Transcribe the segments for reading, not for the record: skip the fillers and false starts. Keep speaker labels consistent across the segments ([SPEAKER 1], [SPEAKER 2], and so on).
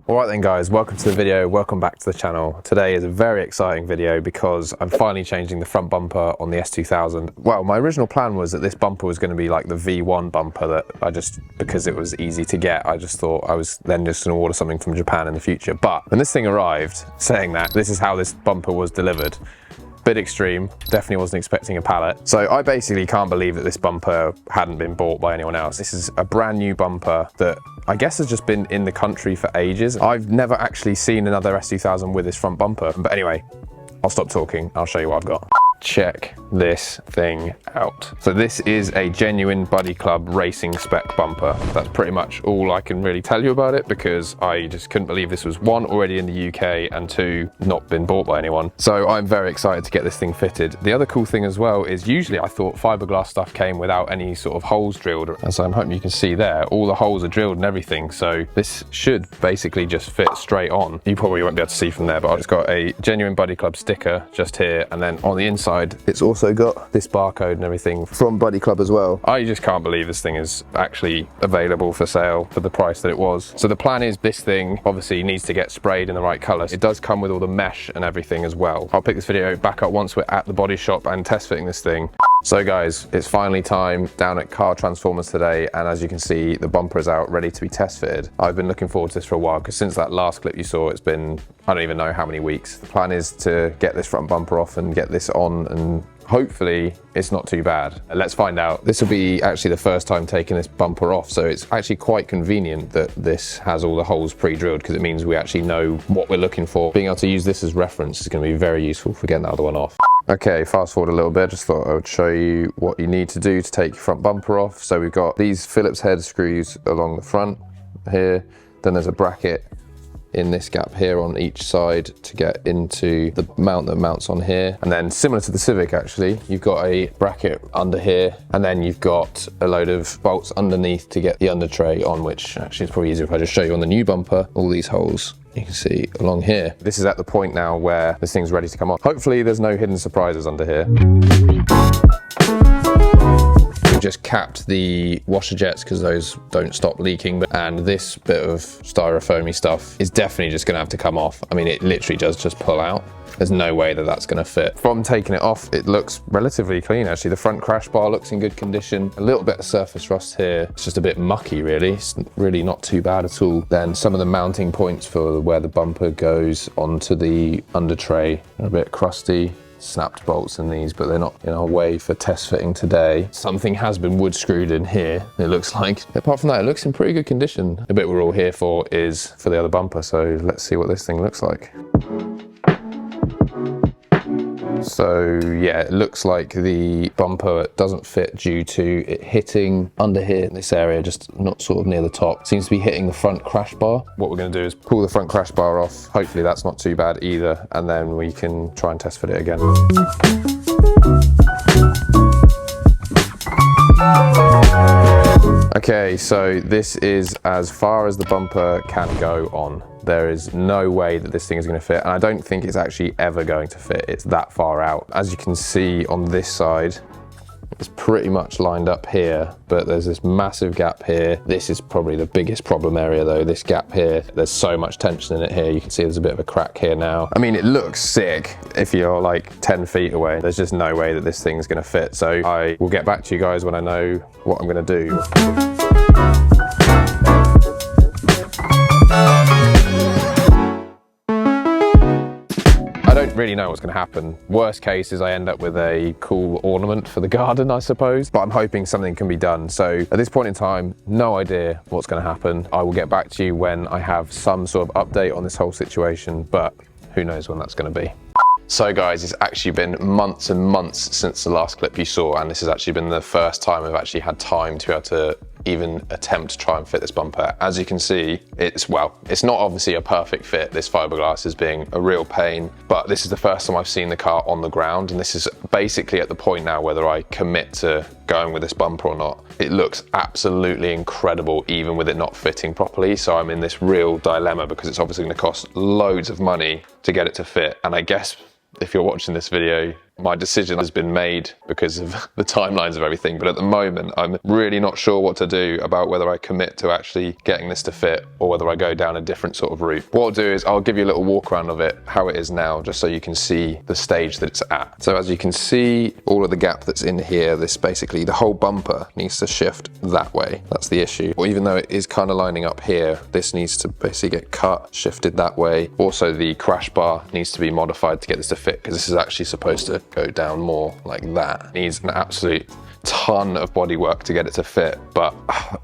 [SPEAKER 1] Alright then guys, welcome to the video, welcome back to the channel. Today is a very exciting video because I'm finally changing the front bumper on the S2000. Well, my original plan was that this bumper was going to be like the V1 bumper that because it was easy to get, I just thought I was then just going to order something from Japan in the future. But when this thing arrived, saying that, this is how this bumper was delivered. Bit extreme, definitely wasn't expecting a pallet. So I basically can't believe that this bumper hadn't been bought by anyone else. This is a brand new bumper that I guess has just been in the country for ages. I've never actually seen another S2000 with this front bumper. But anyway, I'll stop talking, I'll show you what I've got. Check this thing out. So this is a genuine Buddy Club Racing Spec bumper. That's pretty much all I can really tell you about it because I just couldn't believe this was one, already in the UK, and two, not been bought by anyone. So I'm very excited to get this thing fitted. The other cool thing as well is usually I thought fiberglass stuff came without any sort of holes drilled. As I'm hoping you can see there, all the holes are drilled and everything. So this should basically just fit straight on. You probably won't be able to see from there, but I've just got a genuine Buddy Club sticker just here. And then on the inside, it's also got this barcode and everything from Buddy Club as well. I just can't believe this thing is actually available for sale for the price that it was. So the plan is this thing obviously needs to get sprayed in the right colour. It does come with all the mesh and everything as well. I'll pick this video back up once we're at the body shop and test fitting this thing. So guys, it's finally time down at Car Transformers today, and as you can see, the bumper is out ready to be test fitted. I've been looking forward to this for a while because since that last clip you saw, it's been, I don't even know how many weeks. The plan is to get this front bumper off and get this on, and hopefully it's not too bad. Let's find out. This will be actually the first time taking this bumper off, so it's actually quite convenient that this has all the holes pre-drilled because it means we actually know what we're looking for. Being able to use this as reference is going to be very useful for getting the other one off. Okay, fast forward a little bit, just thought I would show you what you need to do to take your front bumper off. So we've got these Phillips head screws along the front here, then there's a bracket in this gap here on each side to get into the mount that mounts on here. And then similar to the Civic actually, you've got a bracket under here, and then you've got a load of bolts underneath to get the under tray on, which actually is probably easier if I just show you on the new bumper, all these holes you can see along here. This is at the point now where this thing's ready to come off. Hopefully there's no hidden surprises under here. We've just capped the washer jets because those don't stop leaking, and this bit of styrofoamy stuff is definitely just gonna have to come off. I mean, it literally does just pull out. There's no way that that's gonna fit. From taking it off, it looks relatively clean actually. The front crash bar looks in good condition. A little bit of surface rust here. It's just a bit mucky really. It's really not too bad at all. Then some of the mounting points for where the bumper goes onto the under tray are a bit crusty. Snapped bolts in these, but they're not in our way for test fitting today. Something has been wood screwed in here, it looks like. Apart from that, it looks in pretty good condition. The bit we're all here for is for the other bumper, so let's see what this thing looks like. So yeah, it looks like the bumper doesn't fit due to it hitting under here in this area, just not sort of near the top. Seems to be hitting the front crash bar. What we're going to do is pull the front crash bar off. Hopefully that's not too bad either, and then we can try and test fit it again. Okay, so this is as far as the bumper can go on. There is no way that this thing is going to fit, and I don't think it's actually ever going to fit. It's that far out. As you can see on this side, it's pretty much lined up here, but there's this massive gap here. This is probably the biggest problem area though, this gap here. There's so much tension in it here. You can see there's a bit of a crack here now. I mean, it looks sick if you're like 10 feet away. There's just no way that this thing's gonna fit. So I will get back to you guys when I know what I'm gonna do. I don't really know what's going to happen. Worst case is I end up with a cool ornament for the garden, I suppose, but I'm hoping something can be done. So at this point in time, no idea what's going to happen. I will get back to you when I have some sort of update on this whole situation, but who knows when that's going to be. So guys, it's actually been months and months since the last clip you saw, and this has actually been the first time I've actually had time to be able to even attempt to try and fit this bumper. As you can see, it's not obviously a perfect fit. This fiberglass is being a real pain, but this is the first time I've seen the car on the ground, and this is basically at the point now whether I commit to going with this bumper or not. It looks absolutely incredible, even with it not fitting properly. So I'm in this real dilemma because it's obviously going to cost loads of money to get it to fit. And I guess if you're watching this video my decision has been made because of the timelines of everything, but at the moment I'm really not sure what to do about whether I commit to actually getting this to fit or whether I go down a different sort of route. What I'll do is I'll give you a little walk around of it, how it is now, just so you can see the stage that it's at. So as you can see, all of the gap that's in here, this basically, the whole bumper needs to shift that way. That's the issue. Well, even though it is kind of lining up here, this needs to basically get cut, shifted that way. Also, the crash bar needs to be modified to get this to fit, because this is actually supposed to go down more like that. It needs an absolute ton of bodywork to get it to fit, but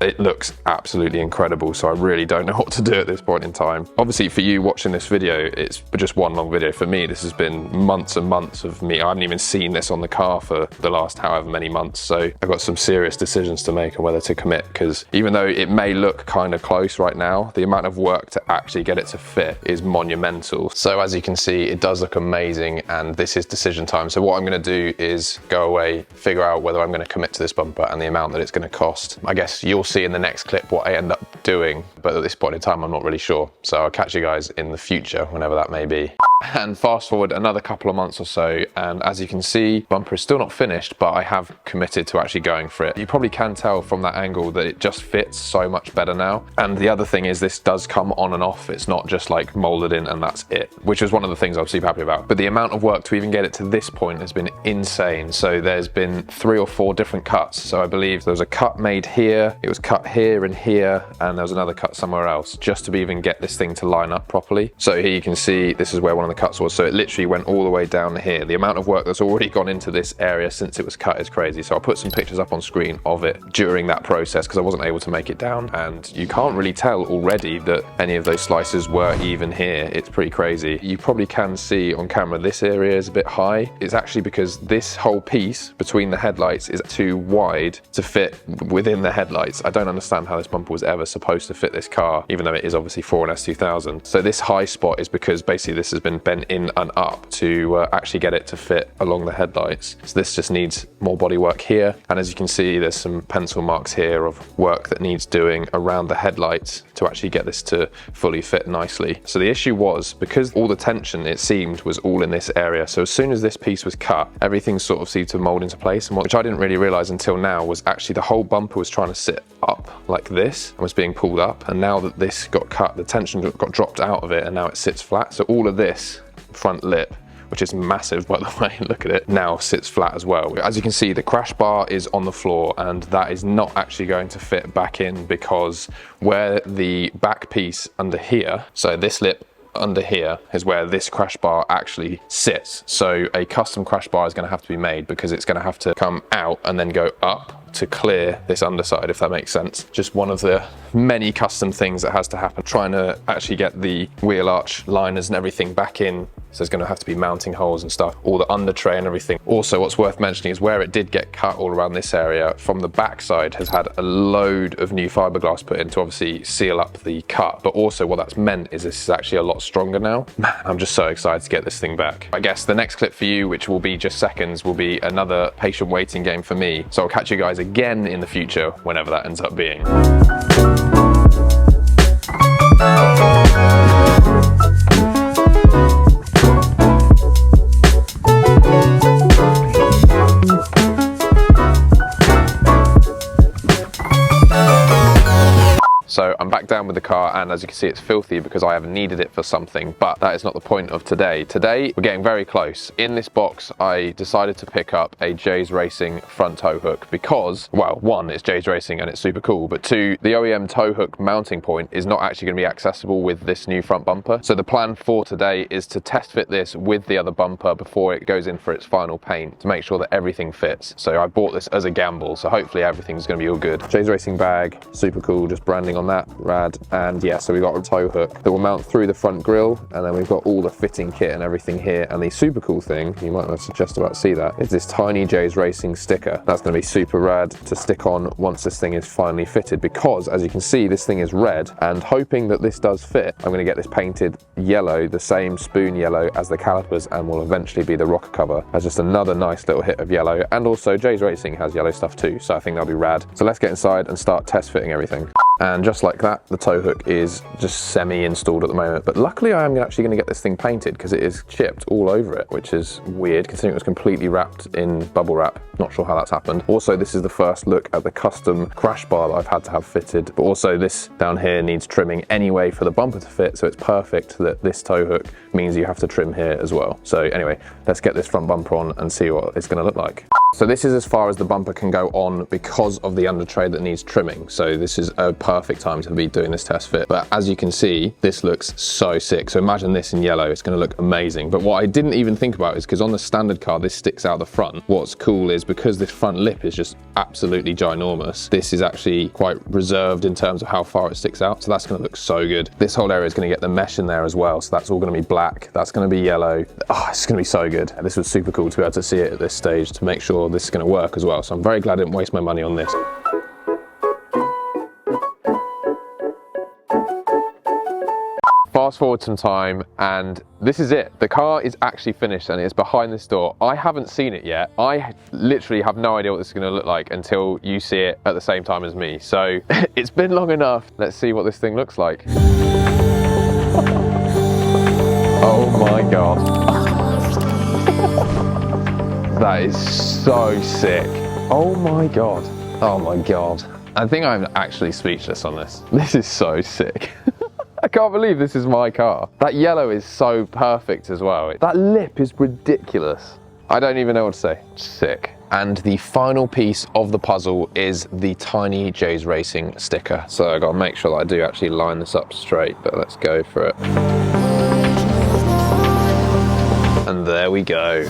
[SPEAKER 1] it looks absolutely incredible, so I really don't know what to do at this point in time. Obviously for you watching this video, it's just one long video. For me, this has been months and months of me. I haven't even seen this on the car for the last however many months, so I've got some serious decisions to make on whether to commit, because even though it may look kind of close right now, the amount of work to actually get it to fit is monumental. So as you can see, it does look amazing, and this is decision time. So what I'm going to do is go away, figure out whether I'm going to commit to this bumper and the amount that it's going to cost. I guess you'll see in the next clip what I end up doing, but at this point in time I'm not really sure, so I'll catch you guys in the future, whenever that may be. And fast forward another couple of months or so, and as you can see, bumper is still not finished, but I have committed to actually going for it. You probably can tell from that angle that it just fits so much better now. And the other thing is, this does come on and off. It's not just like molded in and that's it, which is one of the things I was super happy about. But the amount of work to even get it to this point has been insane. So there's been 3 or 4 different cuts. So I believe there was a cut made here, it was cut here and here, and there was another cut somewhere else, just to even get this thing to line up properly. So here you can see, this is where one of the cuts was, so it literally went all the way down here. The amount of work that's already gone into this area since it was cut is crazy. So I'll put some pictures up on screen of it during that process, because I wasn't able to make it down, and you can't really tell already that any of those slices were even here. It's pretty crazy. You probably can see on camera this area is a bit high. It's actually because this whole piece between the headlights is too wide to fit within the headlights. I don't understand how this bumper was ever supposed to fit this car, even though it is obviously for an S2000. So this high spot is because basically this has been bent in and up to actually get it to fit along the headlights. So this just needs more bodywork here, and as you can see, there's some pencil marks here of work that needs doing around the headlights to actually get this to fully fit nicely. So the issue was, because all the tension, it seemed, was all in this area, so as soon as this piece was cut, everything sort of seemed to mold into place, and which I didn't really realize until now was actually the whole bumper was trying to sit up like this and was being pulled up, and now that this got cut, the tension got dropped out of it and now it sits flat. So all of this front lip, which is massive by the way, look at it, now sits flat as well. As you can see, the crash bar is on the floor, and that is not actually going to fit back in, because where the back piece under here, so this lip under here is where this crash bar actually sits. So a custom crash bar is going to have to be made, because it's going to have to come out and then go up to clear this underside, if that makes sense. Just one of the many custom things that has to happen, trying to actually get the wheel arch liners and everything back in. So there's going to have to be mounting holes and stuff, all the under tray and everything. Also, what's worth mentioning is where it did get cut all around this area, from the backside has had a load of new fiberglass put in to obviously seal up the cut. But also what that's meant is this is actually a lot stronger now. Man, I'm just so excited to get this thing back. I guess the next clip for you, which will be just seconds, will be another patient waiting game for me. So I'll catch you guys again in the future, whenever that ends up being. So I'm back down with the car, and as you can see, it's filthy because I have needed it for something, but that is not the point of today. Today, we're getting very close. In this box, I decided to pick up a J's Racing front tow hook because, well, 1, it's J's Racing and it's super cool, but 2, the OEM tow hook mounting point is not actually going to be accessible with this new front bumper. So the plan for today is to test fit this with the other bumper before it goes in for its final paint, to make sure that everything fits. So I bought this as a gamble, so hopefully everything's going to be all good. J's Racing bag, super cool, just branding on that, rad. And yeah, so we've got a tow hook that will mount through the front grille, and then we've got all the fitting kit and everything here. And the super cool thing, you might not just about see that, is this tiny J's Racing sticker. That's going to be super rad to stick on once this thing is finally fitted, because as you can see, this thing is red, and hoping that this does fit, I'm going to get this painted yellow, the same spoon yellow as the calipers, and will eventually be the rocker cover, as just another nice little hit of yellow. And also J's Racing has yellow stuff too, so I think that'll be rad. So let's get inside and start test fitting everything. And just like that, the tow hook is just semi-installed at the moment. But luckily I am actually going to get this thing painted because it is chipped all over it, which is weird considering it was completely wrapped in bubble wrap. Not sure how that's happened. Also, this is the first look at the custom crash bar that I've had to have fitted. But also this down here needs trimming anyway for the bumper to fit. So it's perfect that this tow hook means you have to trim here as well. So anyway, let's get this front bumper on and see what it's going to look like. So this is as far as the bumper can go on because of the under tray that needs trimming. So this is a perfect time to be doing this test fit. But as you can see, this looks so sick. So imagine this in yellow, it's going to look amazing. But what I didn't even think about is because on the standard car, this sticks out the front. What's cool is because this front lip is just absolutely ginormous, this is actually quite reserved in terms of how far it sticks out. So that's going to look so good. This whole area is going to get the mesh in there as well. So that's all going to be black. That's going to be yellow. Oh, it's going to be so good. This was super cool to be able to see it at this stage to make sure this is going to work as well. So I'm very glad I didn't waste my money on this. Fast forward some time and this is it. The car is actually finished and it's behind this door. I haven't seen it yet. I literally have no idea what this is going to look like until you see it at the same time as me. So it's been long enough. Let's see what this thing looks like. Oh my God. That is so sick. Oh my God. Oh my God. I think I'm actually speechless on this. This is so sick. I can't believe this is my car. That yellow is so perfect as well. That lip is ridiculous. I don't even know what to say. Sick. And the final piece of the puzzle is the tiny J's Racing sticker. So I gotta make sure that I do actually line this up straight, but let's go for it. And there we go.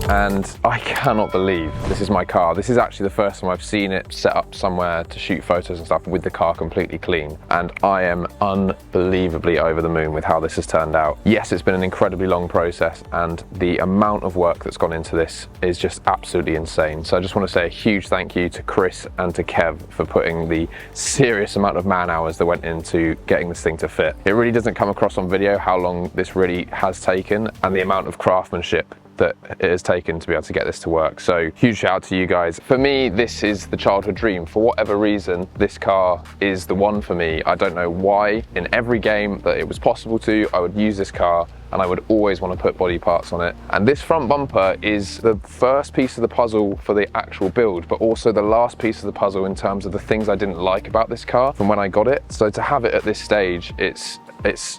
[SPEAKER 1] And I cannot believe this is my car. This is actually the first time I've seen it set up somewhere to shoot photos and stuff with the car completely clean. And I am unbelievably over the moon with how this has turned out. Yes, it's been an incredibly long process and the amount of work that's gone into this is just absolutely insane. So I just want to say a huge thank you to Chris and to Kev for putting the serious amount of man hours that went into getting this thing to fit. It really doesn't come across on video how long this really has taken and the amount of craftsmanship that it has taken to be able to get this to work. So huge shout out to you guys. For me, this is the childhood dream. For whatever reason, this car is the one for me. I don't know why. In every game that it was possible to, I would use this car and I would always want to put body parts on it. And this front bumper is the first piece of the puzzle for the actual build, but also the last piece of the puzzle in terms of the things I didn't like about this car from when I got it. So to have it at this stage, it's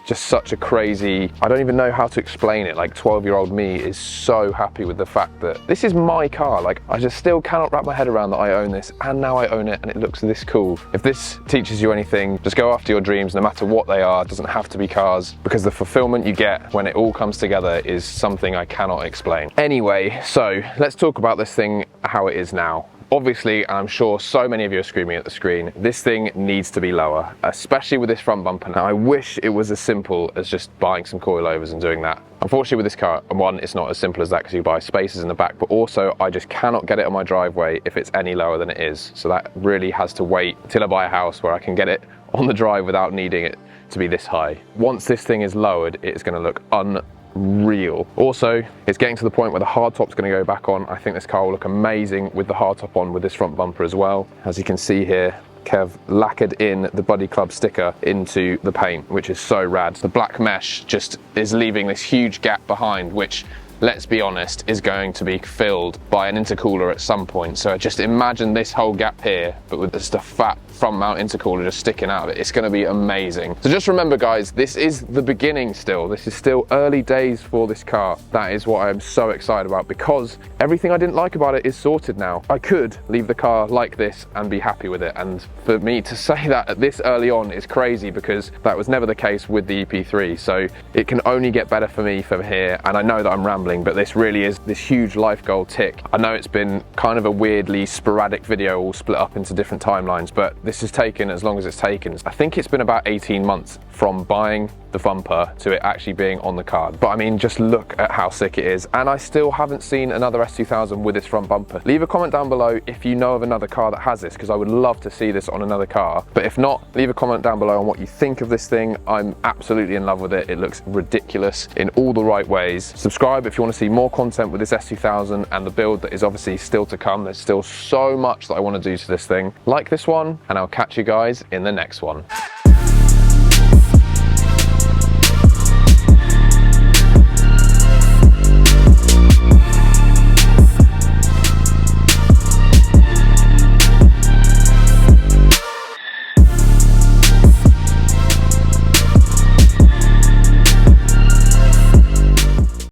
[SPEAKER 1] just such a crazy, I don't even know how to explain it. Like 12-year-old me is so happy with the fact that this is my car. Like I just still cannot wrap my head around that I own this and now I own it and it looks this cool. If this teaches you anything, just go after your dreams no matter what they are. It doesn't have to be cars because the fulfillment you get when it all comes together is something I cannot explain. Anyway, so let's talk about this thing, how it is now. Obviously, and I'm sure so many of you are screaming at the screen, this thing needs to be lower, especially with this front bumper. Now, I wish it was as simple as just buying some coilovers and doing that. Unfortunately, with this car, one, it's not as simple as that because you buy spaces in the back, but also I just cannot get it on my driveway if it's any lower than it is. So that really has to wait till I buy a house where I can get it on the drive without needing it to be this high. Once this thing is lowered, it's going to look unreal. Also, it's getting to the point where the hardtop's going to go back on. I think this car will look amazing with the hardtop on with this front bumper as well. As you can see here, Kev lacquered in the Buddy Club sticker into the paint, which is so rad. The black mesh just is leaving this huge gap behind, which, let's be honest, is going to be filled by an intercooler at some point. So just imagine this whole gap here, but with just a fat front mount intercooler just sticking out of it. It's going to be amazing. So just remember, guys, this is the beginning still. This is still early days for this car. That is what I'm so excited about because everything I didn't like about it is sorted now. I could leave the car like this and be happy with it. And for me to say that at this early on is crazy because that was never the case with the EP3. So it can only get better for me from here. And I know that I'm rambling rambling, but this really is this huge life goal tick. I know it's been kind of a weirdly sporadic video all split up into different timelines, but this has taken as long as it's taken. I think it's been about 18 months from buying the bumper to it actually being on the card. But I mean, just look at how sick it is. And I still haven't seen another S2000 with its front bumper. Leave a comment down below if you know of another car that has this, because I would love to see this on another car. But if not, leave a comment down below on what you think of this thing. I'm absolutely in love with it. It looks ridiculous in all the right ways. Subscribe if you want to see more content with this S2000 and the build that is obviously still to come. There's still so much that I want to do to this thing. Like this one, and I'll catch you guys in the next one.